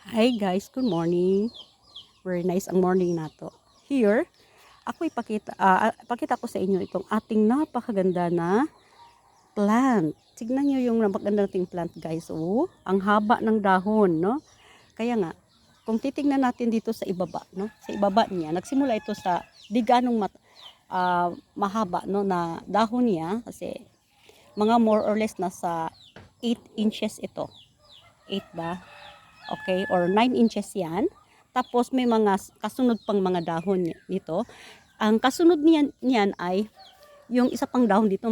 Hi guys, good morning. Very nice ang morning nato. Here, ako ipakita ko sa inyo itong ating napakaganda na plant. Tignan niyo yung napakaganda nating plant guys. Oh, ang haba ng dahon, no? Kaya nga, kung titingnan natin dito sa ibaba, no? Sa ibaba niya, nagsimula ito sa di ganong mahaba, no, na dahon niya kasi mga more or less nasa 8 inches ito. 8 ba? Okay, or 9 inches yan. Tapos may mga kasunod pang mga dahon nito. Ang kasunod niyan ay yung isa pang dahon dito,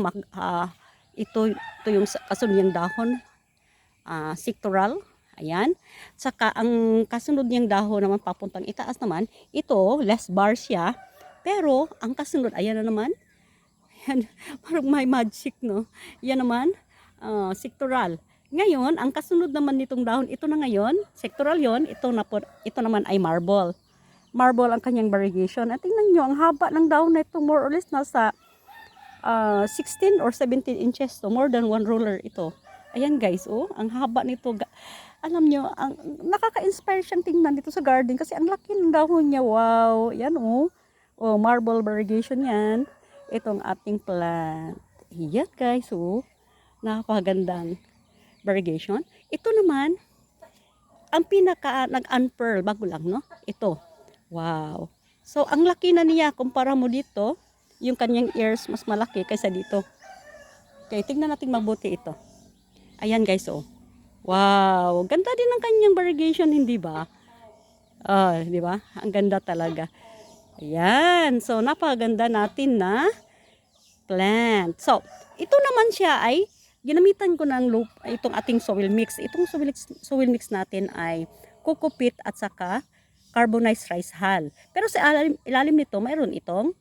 ito yung kasunod niyang dahon, sectoral. Ayan. Saka ang kasunod niyang dahon naman papuntang itaas naman, ito less bar siya. Pero ang kasunod, ayan na naman. Yan, parang may magic, no? Yan naman, sectoral. Ngayon, ang kasunod naman nitong dahon, ito na ngayon, sectoral yon, ito naman ay marble. Marble ang kanyang variegation. At tingnan nyo, ang haba ng dahon na ito, more or less nasa 16 or 17 inches. So, more than one roller ito. Ayan guys, oh, ang haba nito. Alam nyo, ang nakaka-inspire siyang tingnan dito sa garden kasi ang laki ng dahon niya. Wow, yan oh. Oh, marble variegation yan. Itong ating plant. Yan guys, oh. Napakagandang variegation. Ito naman, ang pinaka nag-unpearl, bago lang, no? Ito. Wow. So, ang laki na niya, kumpara mo dito, yung kanyang ears mas malaki kaysa dito. Okay, tingnan natin mabuti ito. Ayan guys, oh. Wow, ganda din ng kanyang variegation, hindi ba? Di ba? Ang ganda talaga. Ayan. So, napakaganda natin na plant. So, ito naman siya ay ginamitan ko ng itong ating soil mix. Itong soil mix natin ay coco peat at saka carbonized rice hull. Pero sa ilalim nito, mayroon itong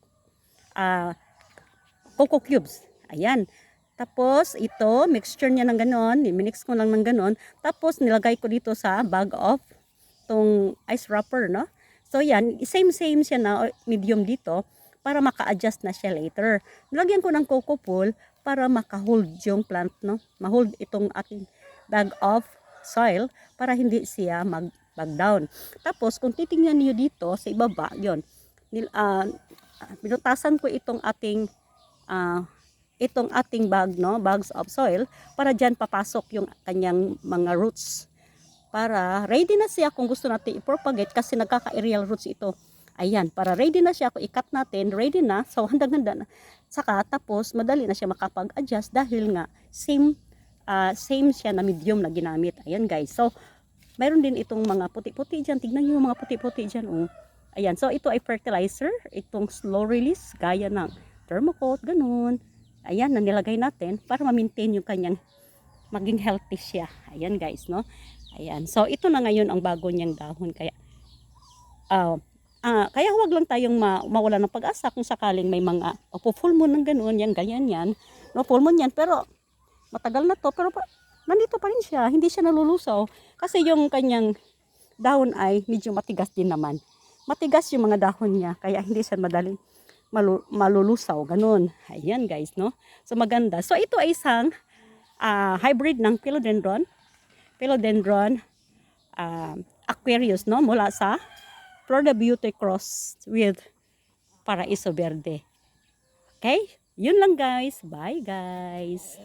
coco cubes. Ayan. Tapos, ito, mixture niya ng ganon. Minix ko lang ng ganon. Tapos, nilagay ko dito sa bag of tong ice wrapper, no? So, yan. Same siya na medium dito para maka-adjust na siya later. Nilagyan ko ng coco pool para maka-hold yung plant, no? Ma-hold itong ating bag of soil para hindi siya mag-bag down. Tapos, kung titingnan niyo dito sa ibaba, yon, binutasan ko itong ating bag, no, bags of soil para diyan papasok yung kanyang mga roots para ready na siya kung gusto natin i-propagate kasi nagkaka-aerial roots ito. Ayan, para ready na siya, kung i-cut natin, ready na, so handa na. Saka tapos madali na siya makapag-adjust dahil nga same siya na medium na ginamit. Ayan guys, so mayroon din itong mga puti-puti dyan, tignan nyo yung mga puti-puti dyan, oh. Ayan, so ito ay fertilizer, itong slow release, gaya ng thermocoat, ganun. Ayan, na nilagay natin para ma-maintain yung kanyang maging healthy siya. Ayan guys, no? Ayan, so ito na ngayon ang bago niyang dahon, kaya huwag lang tayong mawala ng pag-asa kung sakaling may mga full moon ng ganoon, yan, ganyan yan. No, full moon yan, pero matagal na to, pero nandito pa rin siya, hindi siya nalulusaw. Kasi yung kanyang dahon ay medyo matigas din naman. Matigas yung mga dahon niya, kaya hindi siya madaling malulusaw, ganun. Ayan guys, no? So maganda. So ito ay isang hybrid ng philodendron aquarius, no? Mula sa Florida Beauty cross with Paraiso Verde. Okay? Yun lang guys. Bye guys.